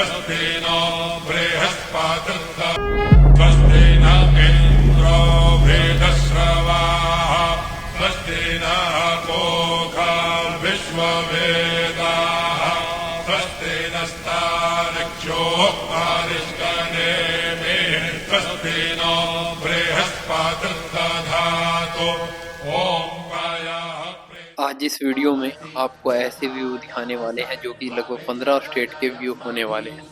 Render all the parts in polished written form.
स्वस्ति नो बृहस्पतिर्दधातु स्वस्ति न इन्द्रो वृद्धश्रवाः स्वस्ति नः पूषा विश्ववेदाः स्वस्ति नस्तार्क्ष्यो अरिष्टनेमिः स्वस्ति नो बृहस्पतिर्दधातु ओम। आज इस वीडियो में आपको ऐसे व्यू दिखाने वाले हैं जो कि लगभग 15 स्टेट के व्यू होने वाले हैं।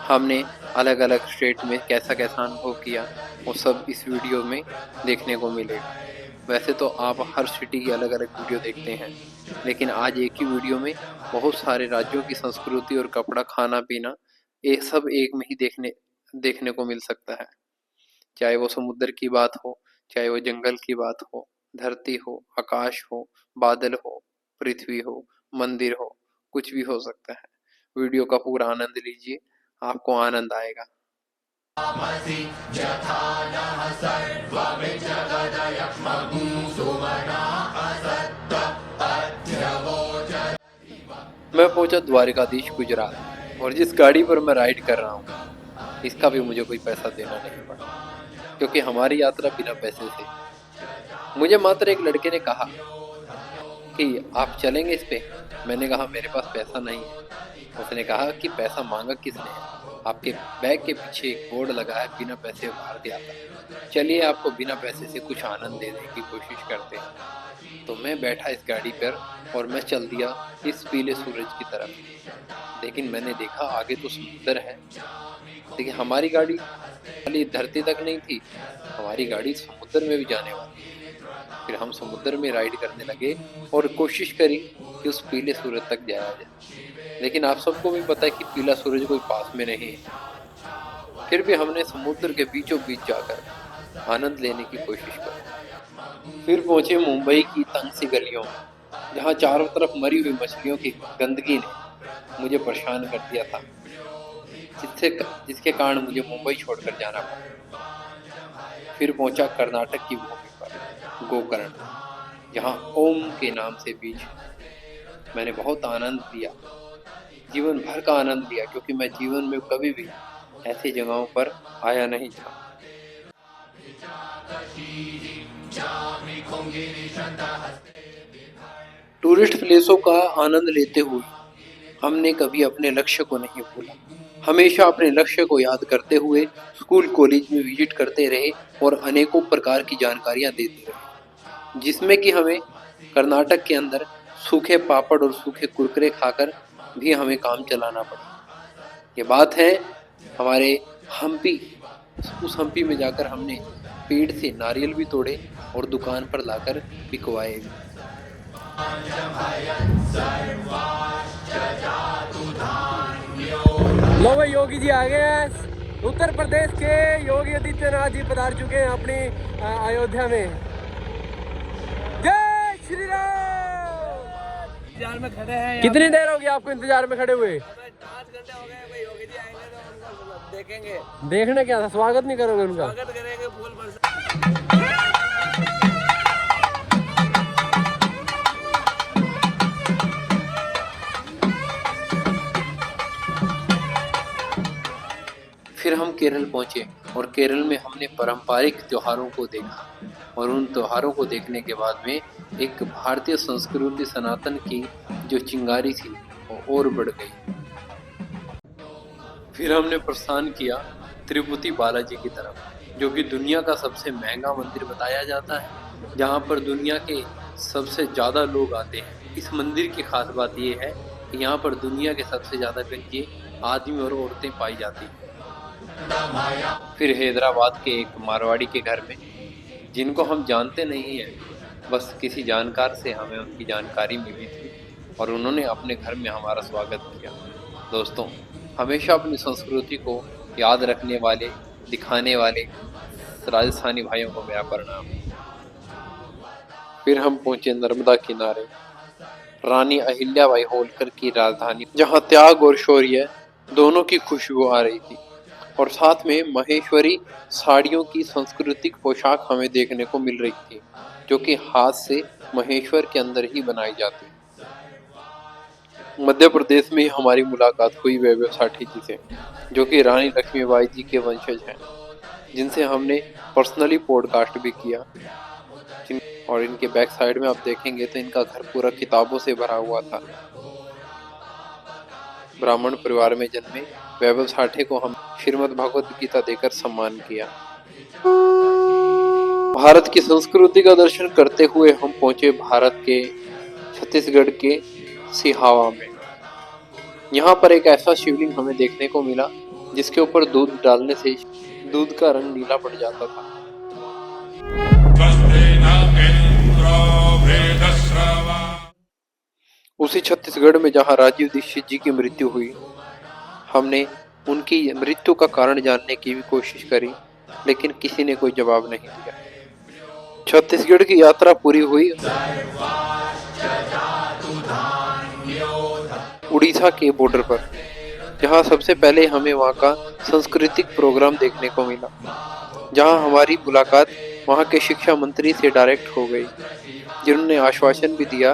हमने अलग अलग स्टेट में कैसा कैसा अनुभव किया वो सब इस वीडियो में देखने को मिलेगा। वैसे तो आप हर सिटी की अलग अलग वीडियो देखते हैं, लेकिन आज एक ही वीडियो में बहुत सारे राज्यों की संस्कृति और कपड़ा, खाना पीना ये सब एक में ही देखने को मिल सकता है। चाहे वो समुद्र की बात हो, चाहे वो जंगल की बात हो, धरती हो, आकाश हो, बादल हो, पृथ्वी हो, मंदिर हो, कुछ भी हो सकता है। वीडियो का पूरा आनंद लीजिए, आपको आनंद आएगा। मैं पहुंचा द्वारकाधीश गुजरात, और जिस गाड़ी पर मैं राइड कर रहा हूँ इसका भी मुझे कोई पैसा देना नहीं पड़ा, क्योंकि हमारी यात्रा बिना पैसे से। मुझे मात्र एक लड़के ने कहा कि आप चलेंगे इस पे। मैंने कहा मेरे पास पैसा नहीं है। उसने कहा कि पैसा मांगा किसने? आपके बैग के पीछे एक बोर्ड लगा है, बिना पैसे उधार दिया था। चलिए आपको बिना पैसे से कुछ आनंद देने की कोशिश करते हैं। तो मैं बैठा इस गाड़ी पर और मैं चल दिया इस पीले सूरज की तरफ। लेकिन मैंने देखा आगे तो समुद्र है, लेकिन हमारी गाड़ी खाली धरती तक नहीं थी, हमारी गाड़ी समुद्र में भी जाने वाली। फिर हम समुद्र में राइड करने लगे और कोशिश करी कि उस पीले सूरज तक जाया जाए, लेकिन आप सबको भी पता है कि पीला सूरज कोई पास में नहीं है। फिर भी हमने समुद्र के बीचों बीच जाकर आनंद लेने की कोशिश की। फिर पहुंचे मुंबई की तंग सी गलियों में, जहां चारों तरफ मरी हुई मछलियों की गंदगी ने मुझे परेशान कर दिया था, जिसके कारण मुझे मुंबई छोड़कर जाना पड़ा। फिर पहुंचा कर्नाटक की भूमि पर, गोकर्ण, जहां ओम के नाम से बीच मैंने बहुत आनंद लिया, जीवन भर का आनंद लिया, क्योंकि मैं जीवन में कभी भी ऐसी जगहों पर आया नहीं था। टूरिस्ट प्लेसों का आनंद लेते हुए हमने कभी अपने लक्ष्य को नहीं भूला। हमेशा अपने लक्ष्य को याद करते हुए स्कूल कॉलेज में विजिट करते रहे और अनेकों प्रकार की जानकारियां देते रहे, जिसमें कि हमें कर्नाटक के अंदर सूखे पापड़ और सूखे कुरकुरे खाकर भी हमें काम चलाना पड़ा। ये बात है हमारे हम्पी। उस हम्पी में जाकर हमने पेड़ से नारियल भी तोड़े और दुकान पर लाकर बिकवाए। लो भाई, योगी जी आ गए हैं। उत्तर प्रदेश के योगी आदित्यनाथ जी पधार चुके हैं अपनी अयोध्या में। जय श्री राम। इंतजार में खड़े हैं। कितनी देर हो गई आपको इंतजार में खड़े हुए? 5 घंटे हो गए भाई। योगी जी आएंगे तो उनको देखेंगे। देखना क्या था? स्वागत नहीं करोगे उनका? स्वागत करेंगे, फूल बरसा। फिर हम केरल पहुंचे और केरल में हमने पारंपरिक त्योहारों को देखा, और उन त्योहारों को देखने के बाद में एक भारतीय संस्कृति सनातन की जो चिंगारी थी वो और बढ़ गई। फिर हमने प्रस्थान किया तिरुपति बालाजी की तरफ, जो कि दुनिया का सबसे महंगा मंदिर बताया जाता है, जहां पर दुनिया के सबसे ज़्यादा लोग आते हैं। इस मंदिर की खास बात यह है कि यहाँ पर दुनिया के सबसे ज़्यादा गंजे आदमी और औरतें पाई जाती हैं। फिर हैदराबाद के एक मारवाड़ी के घर में, जिनको हम जानते नहीं हैं, बस किसी जानकार से हमें उनकी जानकारी मिली थी और उन्होंने अपने घर में हमारा स्वागत किया। दोस्तों, हमेशा अपनी संस्कृति को याद रखने वाले, दिखाने वाले राजस्थानी भाइयों को मेरा प्रणाम। फिर हम पहुंचे नर्मदा किनारे, रानी अहिल्याबाई होलकर की राजधानी, जहां त्याग और शौर्य दोनों की खुशबू आ रही थी, और साथ में महेश्वरी साड़ियों की सांस्कृतिक पोशाक हमें देखने को मिल रही थी, जो कि हाथ से महेश्वर के अंदर ही बनाई जाती। मध्य प्रदेश में हमारी मुलाकात हुई वैभव साठी जी से, जो कि रानी लक्ष्मीबाई जी के वंशज हैं, जिनसे हमने पर्सनली पॉडकास्ट भी किया। और इनके बैक साइड में आप देखेंगे तो इनका घर पूरा किताबों से भरा हुआ था। ब्राह्मण परिवार में जन्मे वैभव साठी को हम श्रीमद् भगवत गीता देकर सम्मान किया। भारत की संस्कृति का दर्शन करते हुए हम पहुंचे भारत के छत्तीसगढ़ के सिहावा में। यहाँ पर एक ऐसा शिवलिंग हमें देखने को मिला जिसके ऊपर दूध डालने से दूध का रंग नीला पड़ जाता था। उसी छत्तीसगढ़ में जहाँ राजीव दीक्षित जी की मृत्यु हुई, हमने उनकी मृत्यु का कारण जानने की भी कोशिश करी, लेकिन किसी ने कोई जवाब नहीं दिया। छत्तीसगढ़ की यात्रा पूरी हुई उड़ीसा के बॉर्डर पर, जहां सबसे पहले हमें वहां का सांस्कृतिक प्रोग्राम देखने को मिला, जहां हमारी मुलाकात वहां के शिक्षा मंत्री से डायरेक्ट हो गई, जिन्होंने आश्वासन भी दिया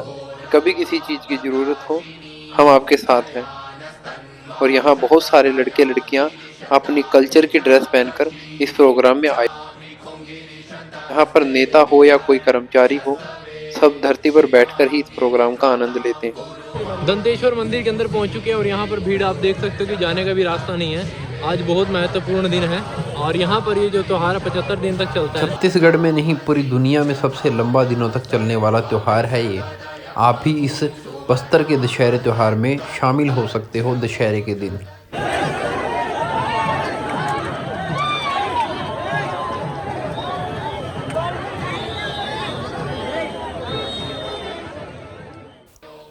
कभी किसी चीज़ की ज़रूरत हो हम आपके साथ हैं। और यहाँ बहुत सारे लड़के लड़कियाँ अपनी कल्चर की ड्रेस पहनकर इस प्रोग्राम में आए। यहाँ पर नेता हो या कोई कर्मचारी हो, सब धरती पर बैठकर ही इस प्रोग्राम का आनंद लेते हैं। दंतेश्वर मंदिर के अंदर पहुँच चुके हैं और यहाँ पर भीड़ आप देख सकते हो कि जाने का भी रास्ता नहीं है। आज बहुत महत्वपूर्ण दिन है और यहाँ पर ये जो त्यौहार 75 दिन तक चलता है। छत्तीसगढ़ में नहीं पूरी दुनिया में सबसे लंबा दिनों तक चलने वाला त्यौहार है ये। आप भी इस बस्तर के दशहरे त्यौहार में शामिल हो सकते हो दशहरे के दिन।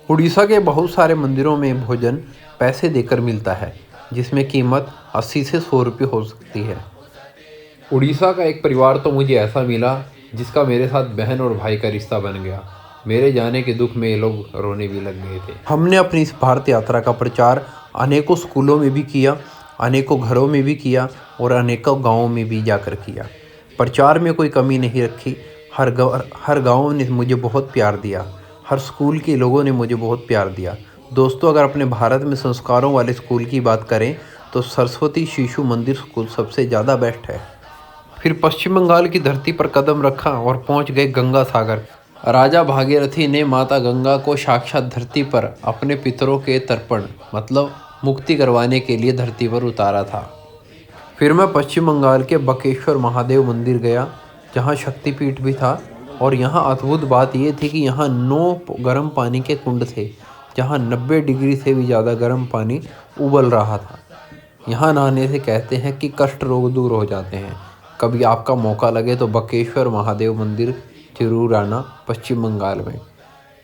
उड़ीसा के बहुत सारे मंदिरों में भोजन पैसे देकर मिलता है, जिसमें कीमत 80 से 100 रुपये हो सकती है। उड़ीसा का एक परिवार तो मुझे ऐसा मिला जिसका मेरे साथ बहन और भाई का रिश्ता बन गया। मेरे जाने के दुख में ये लोग रोने भी लग गए थे। हमने अपनी इस भारत यात्रा का प्रचार अनेकों स्कूलों में भी किया, अनेकों घरों में भी किया और अनेकों गाँवों में भी जाकर किया। प्रचार में कोई कमी नहीं रखी। हर गाँव ने मुझे बहुत प्यार दिया, हर स्कूल के लोगों ने मुझे बहुत प्यार दिया। दोस्तों, अगर अपने भारत में संस्कारों वाले स्कूल की बात करें तो सरस्वती शिशु मंदिर स्कूल सबसे ज़्यादा बेस्ट है। फिर पश्चिम बंगाल की धरती पर कदम रखा और पहुंच गए गंगा सागर। राजा भागीरथी ने माता गंगा को साक्षात धरती पर अपने पितरों के तर्पण मतलब मुक्ति करवाने के लिए धरती पर उतारा था। फिर मैं पश्चिम बंगाल के बकेश्वर महादेव मंदिर गया, जहां शक्तिपीठ भी था। और यहाँ अद्भुत बात ये थी कि यहाँ 9 गर्म पानी के कुंड थे, जहाँ 90 डिग्री से भी ज़्यादा गर्म पानी उबल रहा था। यहाँ नहाने से कहते हैं कि कष्ट रोग दूर हो जाते हैं। कभी आपका मौका लगे तो बकेश्वर महादेव मंदिर जरूर आना पश्चिम बंगाल में।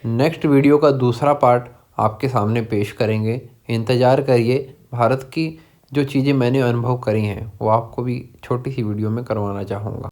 नेक्स्ट वीडियो का दूसरा पार्ट आपके सामने पेश करेंगे, इंतज़ार करिए। भारत की जो चीज़ें मैंने अनुभव करी हैं वो आपको भी छोटी सी वीडियो में करवाना चाहूँगा।